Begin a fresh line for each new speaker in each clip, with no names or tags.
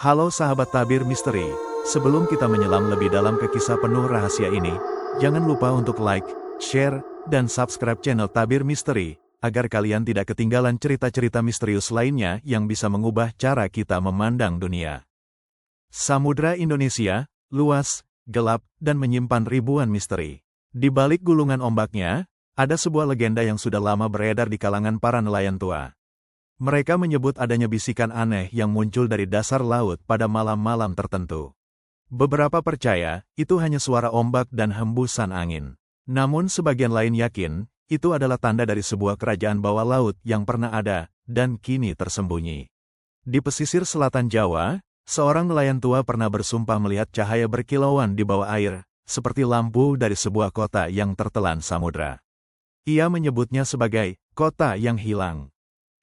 Halo sahabat tabir misteri, sebelum kita menyelam lebih dalam ke kisah penuh rahasia ini, jangan lupa untuk like, share, dan subscribe channel Tabir Misteri, agar kalian tidak ketinggalan cerita-cerita misterius lainnya yang bisa mengubah cara kita memandang dunia. Samudra Indonesia, luas, gelap, dan menyimpan ribuan misteri. Di balik gulungan ombaknya, ada sebuah legenda yang sudah lama beredar di kalangan para nelayan tua. Mereka menyebut adanya bisikan aneh yang muncul dari dasar laut pada malam-malam tertentu. Beberapa percaya, itu hanya suara ombak dan hembusan angin. Namun sebagian lain yakin, itu adalah tanda dari sebuah kerajaan bawah laut yang pernah ada, dan kini tersembunyi. Di pesisir selatan Jawa, seorang nelayan tua pernah bersumpah melihat cahaya berkilauan di bawah air, seperti lampu dari sebuah kota yang tertelan samudra. Ia menyebutnya sebagai kota yang hilang.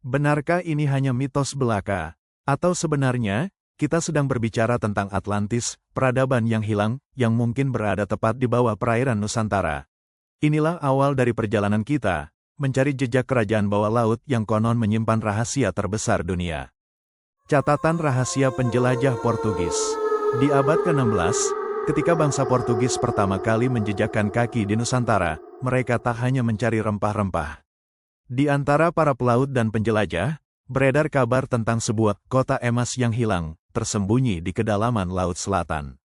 Benarkah ini hanya mitos belaka? Atau sebenarnya, kita sedang berbicara tentang Atlantis, peradaban yang hilang, yang mungkin berada tepat di bawah perairan Nusantara? Inilah awal dari perjalanan kita, mencari jejak kerajaan bawah laut yang konon menyimpan rahasia terbesar dunia. Catatan rahasia penjelajah Portugis. Di abad ke-16, ketika bangsa Portugis pertama kali menjejakkan kaki di Nusantara, mereka tak hanya mencari rempah-rempah. Di antara para pelaut dan penjelajah, beredar kabar tentang sebuah kota emas yang hilang, tersembunyi di kedalaman Laut Selatan.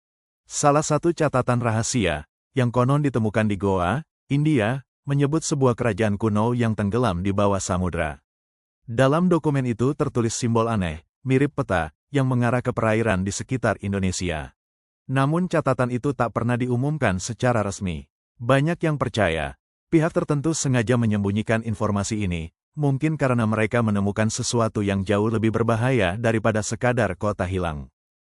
Salah satu catatan rahasia, yang konon ditemukan di Goa, India, menyebut sebuah kerajaan kuno yang tenggelam di bawah samudra. Dalam dokumen itu tertulis simbol aneh, mirip peta, yang mengarah ke perairan di sekitar Indonesia. Namun catatan itu tak pernah diumumkan secara resmi. Banyak yang percaya, pihak tertentu sengaja menyembunyikan informasi ini, mungkin karena mereka menemukan sesuatu yang jauh lebih berbahaya daripada sekadar kota hilang.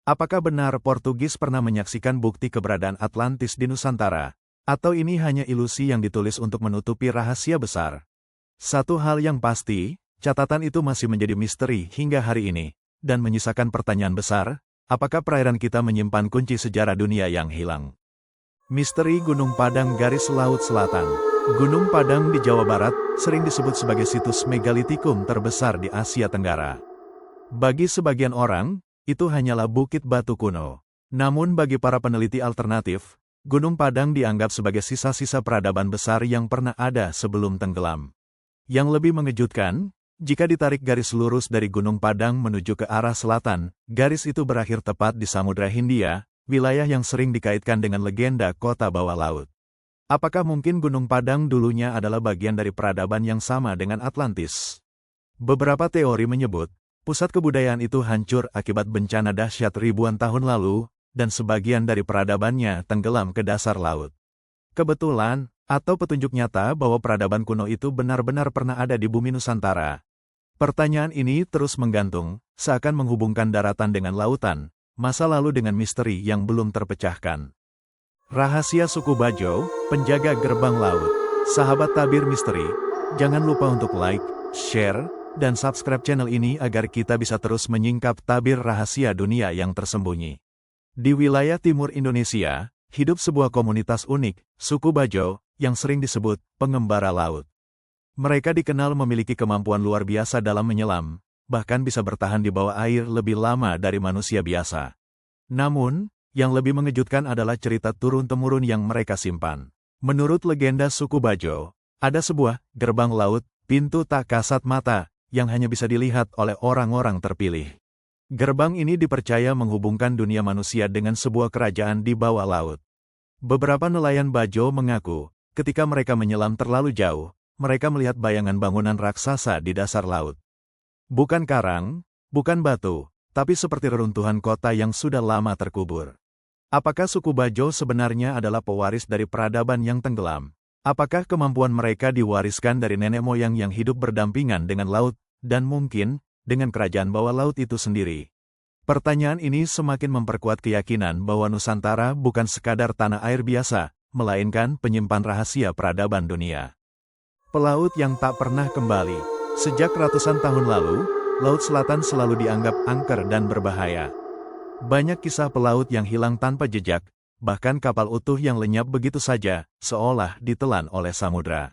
Apakah benar Portugis pernah menyaksikan bukti keberadaan Atlantis di Nusantara? Atau ini hanya ilusi yang ditulis untuk menutupi rahasia besar? Satu hal yang pasti, catatan itu masih menjadi misteri hingga hari ini, dan menyisakan pertanyaan besar, apakah perairan kita menyimpan kunci sejarah dunia yang hilang? Misteri Gunung Padang Garis Laut Selatan. Gunung Padang di Jawa Barat sering disebut sebagai situs megalitikum terbesar di Asia Tenggara. Bagi sebagian orang, itu hanyalah bukit batu kuno. Namun bagi para peneliti alternatif, Gunung Padang dianggap sebagai sisa-sisa peradaban besar yang pernah ada sebelum tenggelam. Yang lebih mengejutkan, jika ditarik garis lurus dari Gunung Padang menuju ke arah selatan, garis itu berakhir tepat di Samudra Hindia, wilayah yang sering dikaitkan dengan legenda kota bawah laut. Apakah mungkin Gunung Padang dulunya adalah bagian dari peradaban yang sama dengan Atlantis? Beberapa teori menyebut, pusat kebudayaan itu hancur akibat bencana dahsyat ribuan tahun lalu, dan sebagian dari peradabannya tenggelam ke dasar laut. Kebetulan, atau petunjuk nyata bahwa peradaban kuno itu benar-benar pernah ada di bumi Nusantara. Pertanyaan ini terus menggantung, seakan menghubungkan daratan dengan lautan, masa lalu dengan misteri yang belum terpecahkan. Rahasia suku Bajo, penjaga gerbang laut. Sahabat Tabir Misteri, jangan lupa untuk like, share, dan subscribe channel ini agar kita bisa terus menyingkap tabir rahasia dunia yang tersembunyi. Di wilayah timur Indonesia, hidup sebuah komunitas unik, suku Bajo, yang sering disebut pengembara laut. Mereka dikenal memiliki kemampuan luar biasa dalam menyelam, bahkan bisa bertahan di bawah air lebih lama dari manusia biasa. Namun, yang lebih mengejutkan adalah cerita turun-temurun yang mereka simpan. Menurut legenda suku Bajo, ada sebuah gerbang laut, pintu tak kasat mata, yang hanya bisa dilihat oleh orang-orang terpilih. Gerbang ini dipercaya menghubungkan dunia manusia dengan sebuah kerajaan di bawah laut. Beberapa nelayan Bajo mengaku, ketika mereka menyelam terlalu jauh, mereka melihat bayangan bangunan raksasa di dasar laut. Bukan karang, bukan batu, tapi seperti reruntuhan kota yang sudah lama terkubur. Apakah suku Bajo sebenarnya adalah pewaris dari peradaban yang tenggelam? Apakah kemampuan mereka diwariskan dari nenek moyang yang hidup berdampingan dengan laut, dan mungkin, dengan kerajaan bawah laut itu sendiri? Pertanyaan ini semakin memperkuat keyakinan bahwa Nusantara bukan sekadar tanah air biasa, melainkan penyimpan rahasia peradaban dunia. Pelaut yang tak pernah kembali. Sejak ratusan tahun lalu, Laut Selatan selalu dianggap angker dan berbahaya. Banyak kisah pelaut yang hilang tanpa jejak, bahkan kapal utuh yang lenyap begitu saja, seolah ditelan oleh samudra.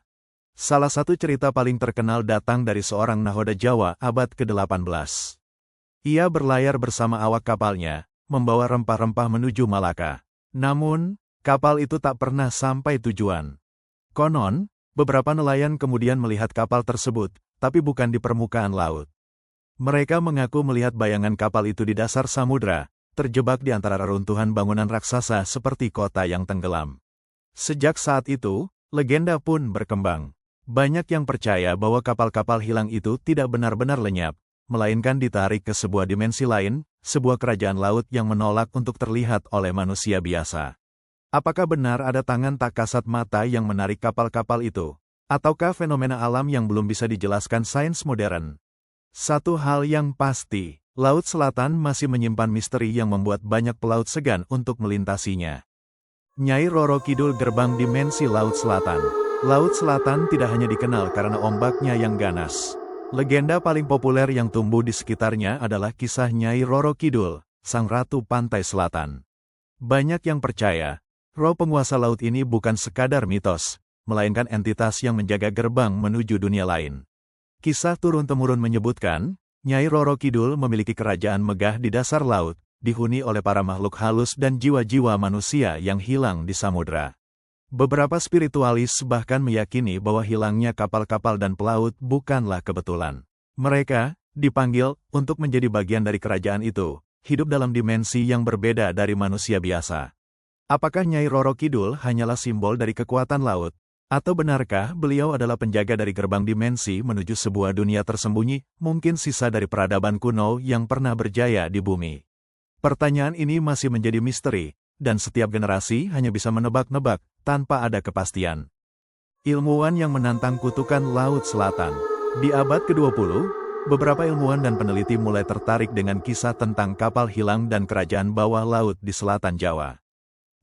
Salah satu cerita paling terkenal datang dari seorang nahoda Jawa abad ke-18. Ia berlayar bersama awak kapalnya, membawa rempah-rempah menuju Malaka. Namun, kapal itu tak pernah sampai tujuan. Konon, beberapa nelayan kemudian melihat kapal tersebut, tapi bukan di permukaan laut. Mereka mengaku melihat bayangan kapal itu di dasar samudra, terjebak di antara reruntuhan bangunan raksasa seperti kota yang tenggelam. Sejak saat itu, legenda pun berkembang. Banyak yang percaya bahwa kapal-kapal hilang itu tidak benar-benar lenyap, melainkan ditarik ke sebuah dimensi lain, sebuah kerajaan laut yang menolak untuk terlihat oleh manusia biasa. Apakah benar ada tangan tak kasat mata yang menarik kapal-kapal itu? Ataukah fenomena alam yang belum bisa dijelaskan sains modern? Satu hal yang pasti, Laut Selatan masih menyimpan misteri yang membuat banyak pelaut segan untuk melintasinya. Nyai Roro Kidul, gerbang dimensi Laut Selatan. Laut Selatan tidak hanya dikenal karena ombaknya yang ganas. Legenda paling populer yang tumbuh di sekitarnya adalah kisah Nyai Roro Kidul, sang ratu pantai selatan. Banyak yang percaya, roh penguasa laut ini bukan sekadar mitos, melainkan entitas yang menjaga gerbang menuju dunia lain. Kisah turun-temurun menyebutkan, Nyai Roro Kidul memiliki kerajaan megah di dasar laut, dihuni oleh para makhluk halus dan jiwa-jiwa manusia yang hilang di samudra. Beberapa spiritualis bahkan meyakini bahwa hilangnya kapal-kapal dan pelaut bukanlah kebetulan. Mereka dipanggil untuk menjadi bagian dari kerajaan itu, hidup dalam dimensi yang berbeda dari manusia biasa. Apakah Nyai Roro Kidul hanyalah simbol dari kekuatan laut? Atau benarkah beliau adalah penjaga dari gerbang dimensi menuju sebuah dunia tersembunyi, mungkin sisa dari peradaban kuno yang pernah berjaya di bumi? Pertanyaan ini masih menjadi misteri, dan setiap generasi hanya bisa menebak-nebak, tanpa ada kepastian. Ilmuwan yang menantang kutukan Laut Selatan. Di abad ke-20, beberapa ilmuwan dan peneliti mulai tertarik dengan kisah tentang kapal hilang dan kerajaan bawah laut di selatan Jawa.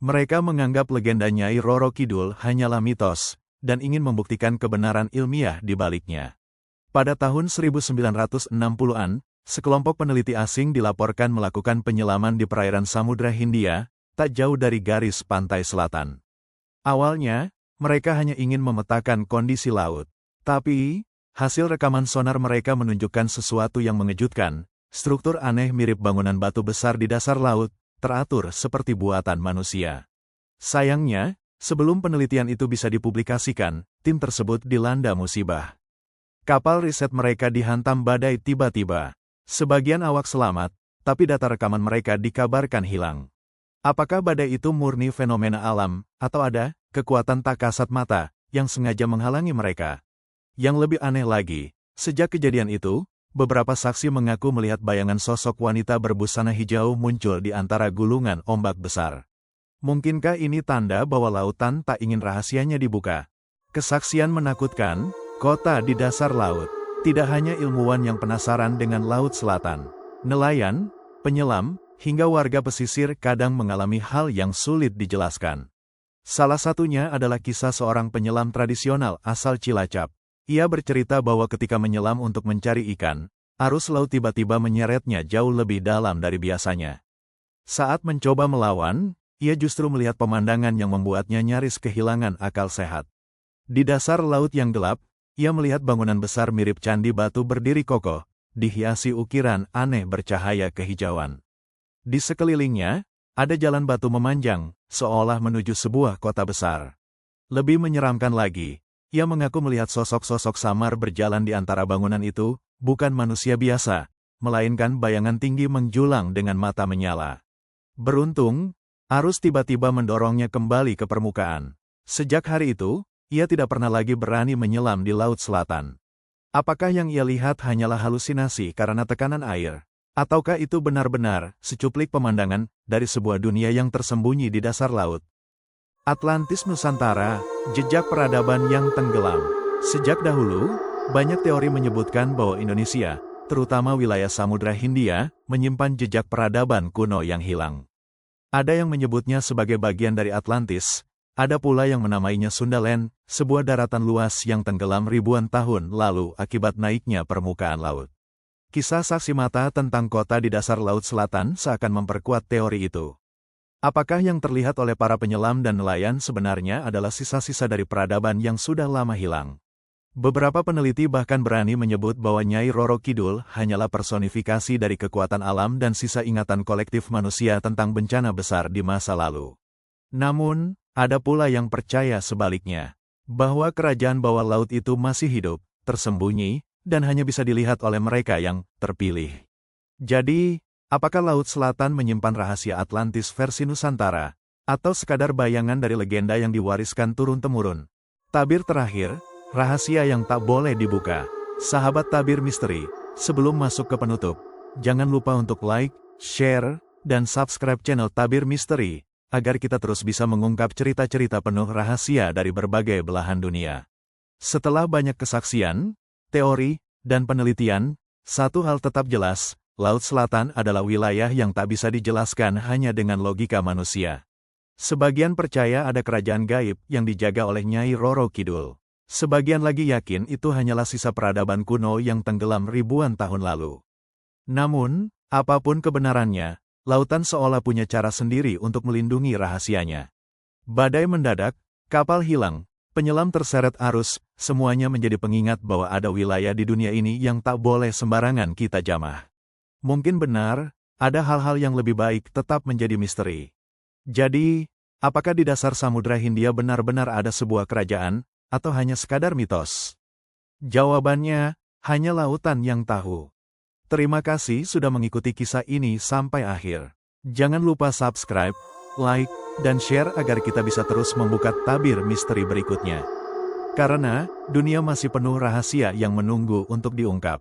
Mereka menganggap legenda Nyai Roro Kidul hanyalah mitos, dan ingin membuktikan kebenaran ilmiah di baliknya. Pada tahun 1960-an, sekelompok peneliti asing dilaporkan melakukan penyelaman di perairan Samudra Hindia, tak jauh dari garis pantai selatan. Awalnya, mereka hanya ingin memetakan kondisi laut. Tapi, hasil rekaman sonar mereka menunjukkan sesuatu yang mengejutkan. Struktur aneh mirip bangunan batu besar di dasar laut, teratur seperti buatan manusia. Sayangnya, sebelum penelitian itu bisa dipublikasikan, tim tersebut dilanda musibah. Kapal riset mereka dihantam badai tiba-tiba. Sebagian awak selamat, tapi data rekaman mereka dikabarkan hilang. Apakah badai itu murni fenomena alam, atau ada kekuatan tak kasat mata yang sengaja menghalangi mereka? Yang lebih aneh lagi, sejak kejadian itu, beberapa saksi mengaku melihat bayangan sosok wanita berbusana hijau muncul di antara gulungan ombak besar. Mungkinkah ini tanda bahwa lautan tak ingin rahasianya dibuka? Kesaksian menakutkan, kota di dasar laut. Tidak hanya ilmuwan yang penasaran dengan Laut Selatan. Nelayan, penyelam, hingga warga pesisir kadang mengalami hal yang sulit dijelaskan. Salah satunya adalah kisah seorang penyelam tradisional asal Cilacap. Ia bercerita bahwa ketika menyelam untuk mencari ikan, arus laut tiba-tiba menyeretnya jauh lebih dalam dari biasanya. Saat mencoba melawan, ia justru melihat pemandangan yang membuatnya nyaris kehilangan akal sehat. Di dasar laut yang gelap, ia melihat bangunan besar mirip candi batu berdiri kokoh, dihiasi ukiran aneh bercahaya kehijauan. Di sekelilingnya, ada jalan batu memanjang, seolah menuju sebuah kota besar. Lebih menyeramkan lagi, ia mengaku melihat sosok-sosok samar berjalan di antara bangunan itu, bukan manusia biasa, melainkan bayangan tinggi menjulang dengan mata menyala. Beruntung, arus tiba-tiba mendorongnya kembali ke permukaan. Sejak hari itu, ia tidak pernah lagi berani menyelam di Laut Selatan. Apakah yang ia lihat hanyalah halusinasi karena tekanan air? Ataukah itu benar-benar secuplik pemandangan dari sebuah dunia yang tersembunyi di dasar laut? Atlantis Nusantara, jejak peradaban yang tenggelam. Sejak dahulu, banyak teori menyebutkan bahwa Indonesia, terutama wilayah Samudra Hindia, menyimpan jejak peradaban kuno yang hilang. Ada yang menyebutnya sebagai bagian dari Atlantis, ada pula yang menamainya Sundaland, sebuah daratan luas yang tenggelam ribuan tahun lalu akibat naiknya permukaan laut. Kisah saksi mata tentang kota di dasar Laut Selatan seakan memperkuat teori itu. Apakah yang terlihat oleh para penyelam dan nelayan sebenarnya adalah sisa-sisa dari peradaban yang sudah lama hilang? Beberapa peneliti bahkan berani menyebut bahwa Nyai Roro Kidul hanyalah personifikasi dari kekuatan alam dan sisa ingatan kolektif manusia tentang bencana besar di masa lalu. Namun, ada pula yang percaya sebaliknya, bahwa kerajaan bawah laut itu masih hidup, tersembunyi, dan hanya bisa dilihat oleh mereka yang terpilih. Jadi, apakah Laut Selatan menyimpan rahasia Atlantis versi Nusantara, atau sekadar bayangan dari legenda yang diwariskan turun-temurun? Tabir terakhir, rahasia yang tak boleh dibuka. Sahabat Tabir Misteri, sebelum masuk ke penutup, jangan lupa untuk like, share, dan subscribe channel Tabir Misteri, agar kita terus bisa mengungkap cerita-cerita penuh rahasia dari berbagai belahan dunia. Setelah banyak kesaksian, teori, dan penelitian, satu hal tetap jelas, Laut Selatan adalah wilayah yang tak bisa dijelaskan hanya dengan logika manusia. Sebagian percaya ada kerajaan gaib yang dijaga oleh Nyai Roro Kidul. Sebagian lagi yakin itu hanyalah sisa peradaban kuno yang tenggelam ribuan tahun lalu. Namun, apapun kebenarannya, lautan seolah punya cara sendiri untuk melindungi rahasianya. Badai mendadak, kapal hilang, penyelam terseret arus, semuanya menjadi pengingat bahwa ada wilayah di dunia ini yang tak boleh sembarangan kita jamah. Mungkin benar, ada hal-hal yang lebih baik tetap menjadi misteri. Jadi, apakah di dasar Samudra Hindia benar-benar ada sebuah kerajaan, atau hanya sekadar mitos? Jawabannya, hanya lautan yang tahu. Terima kasih sudah mengikuti kisah ini sampai akhir. Jangan lupa subscribe, like, dan share agar kita bisa terus membuka tabir misteri berikutnya. Karena, dunia masih penuh rahasia yang menunggu untuk diungkap.